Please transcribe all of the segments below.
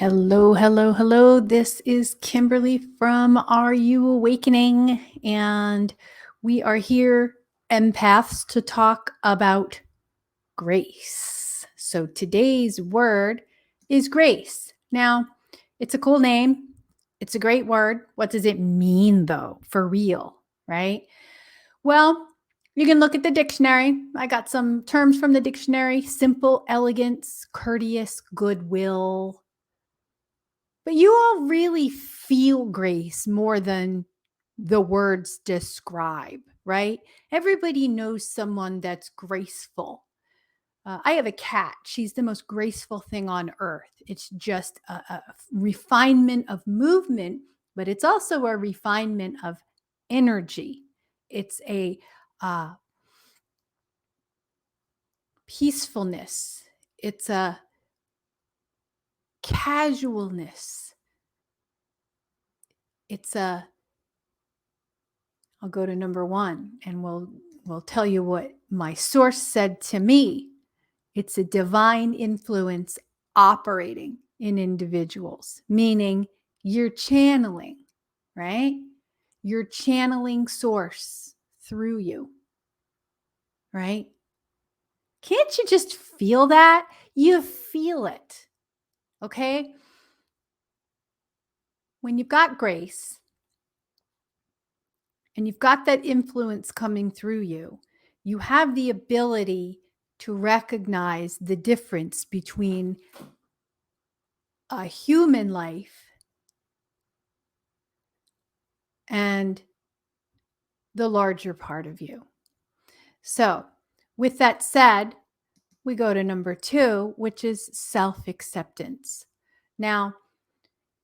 Hello, hello, hello. This is Kimberly from Are You Awakening? And we are here, empaths, to talk about grace. So today's word is grace. Now, it's a cool name. It's a great word. What does it mean, though, for real, right? Well, you can look at the dictionary. I got some terms from the dictionary: simple, elegance, courteous, goodwill. But you all really feel grace more than the words describe, right? Everybody knows someone that's graceful. I have a cat. She's the most graceful thing on earth. It's just a refinement of movement, but it's also a refinement of energy. It's a uh, peacefulness. It's a casualness. It's a I'll go to number one and we'll tell you what my source said to me. It's a divine influence operating in individuals, meaning you're channeling, right? You're channeling source through you, right? Can't you just feel that? You feel it, okay? When you've got grace and you've got that influence coming through you, you have the ability to recognize the difference between a human life and the larger part of you. So, with that said, we go to number two, which is self-acceptance. Now,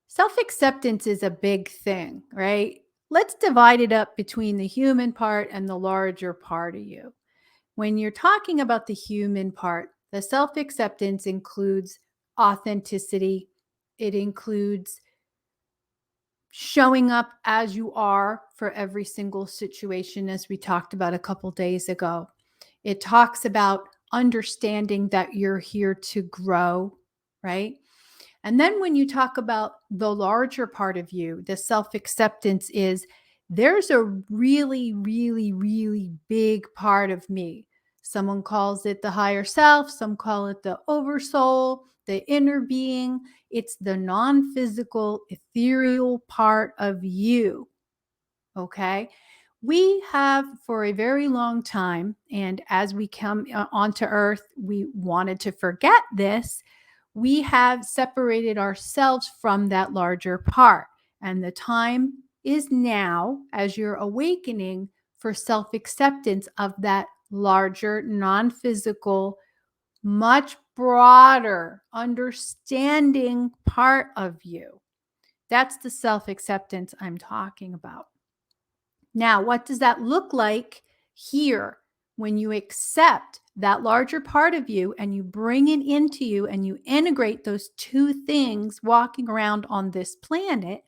self-acceptance is a big thing, right? Let's divide it up between the human part and the larger part of you. When you're talking about the human part, the self-acceptance includes authenticity. It includes showing up as you are for every single situation, as we talked about a couple days ago. It talks about understanding that you're here to grow, right? And then when you talk about the larger part of you, the self acceptance is there's a really, really, really big part of me. Someone calls it the higher self, some call it the oversoul, the inner being. It's the non physical, ethereal part of you. Okay. We have for a very long time, and as we come onto earth, we wanted to forget this. We have separated ourselves from that larger part. And the time is now, as you're awakening, for self acceptance of that larger, non physical, much broader, understanding part of you. That's the self acceptance I'm talking about. Now, what does that look like here when you accept that larger part of you and you bring it into you and you integrate those two things walking around on this planet?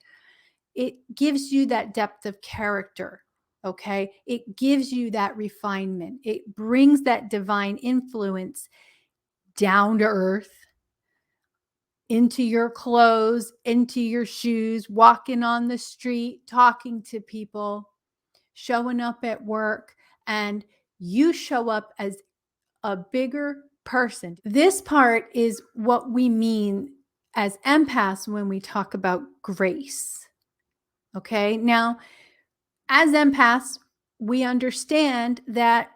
It gives you that depth of character. Okay. It gives you that refinement. It brings that divine influence down to earth, into your clothes, into your shoes, walking on the street, talking to people, showing up at work, and you show up as a bigger person. This part is what we mean as empaths when we talk about grace. Okay. Now, as empaths, we understand that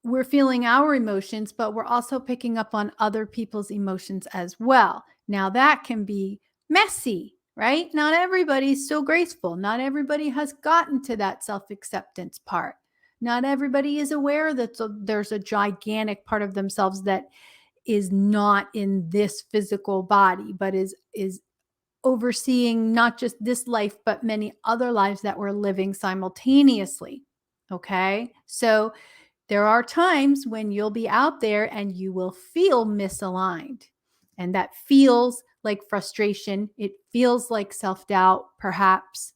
we're feeling our emotions, but we're also picking up on other people's emotions as well. Now, that can be messy, right? Not everybody's so graceful. Not everybody has gotten to that self acceptance part. Not everybody is aware that there's a gigantic part of themselves that is not in this physical body, but is overseeing not just this life, but many other lives that we're living simultaneously. Okay. So there are times when you'll be out there and you will feel misaligned. And that feels like frustration. It feels like self doubt, perhaps.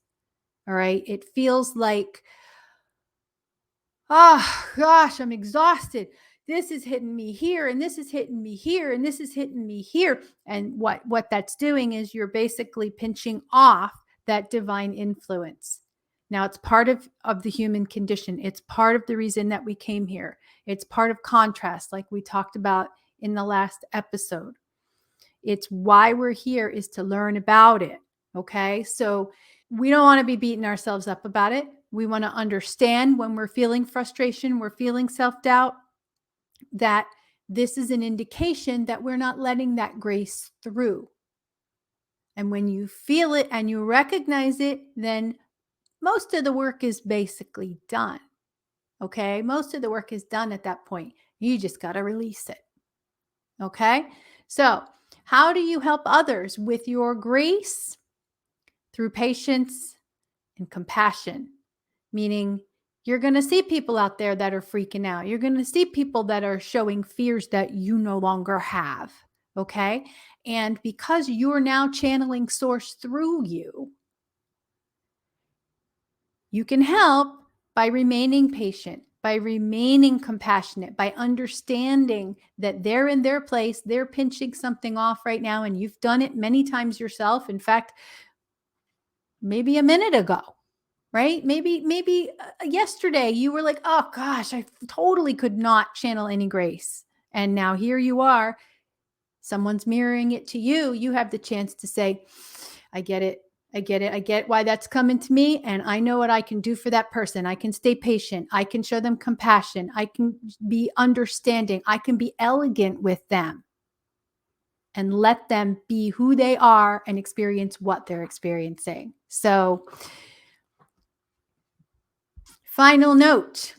All right. It feels like, oh gosh, I'm exhausted. this is hitting me here, and this is hitting me here, and this is hitting me here. And what that's doing is you're basically pinching off that divine influence. Now, it's part of the human condition. It's part of the reason that we came here. It's part of contrast, like we talked about in the last episode. It's why we're here, is to learn about it. Okay. So we don't want to be beating ourselves up about it. We want to understand when we're feeling frustration, we're feeling self doubt, that this is an indication that we're not letting that grace through. And when you feel it and you recognize it, then most of the work is basically done. Okay. Most of the work is done at that point. You just got to release it. Okay. So, how do you help others with your grace? Through patience and compassion, meaning you're going to see people out there that are freaking out. You're going to see people that are showing fears that you no longer have. Okay. And because you're now channeling source through you, you can help by remaining patient, by remaining compassionate, by understanding that they're in their place, they're pinching something off right now, and you've done it many times yourself. In fact, maybe a minute ago, right? Maybe yesterday you were like, oh gosh, I totally could not channel any grace. And now here you are, someone's mirroring it to you. You have the chance to say, I get it. I get it. I get why that's coming to me. And I know what I can do for that person. I can stay patient. I can show them compassion. I can be understanding. I can be elegant with them and let them be who they are and experience what they're experiencing. So, final note,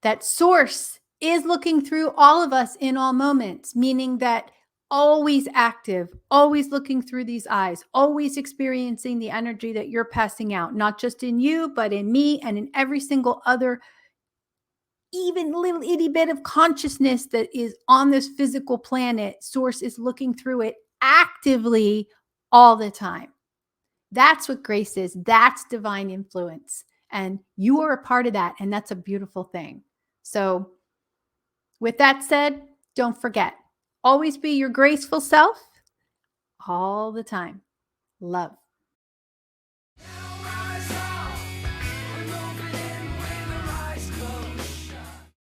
that source is looking through all of us in all moments, meaning that always active, always looking through these eyes, always experiencing the energy that you're passing out, not just in you, but in me and in every single other, even little itty bit of consciousness that is on this physical planet. Source is looking through it actively all the time. That's what grace is. That's divine influence. And you are a part of that. And that's a beautiful thing. So, with that said, don't forget, always be your graceful self all the time. Love.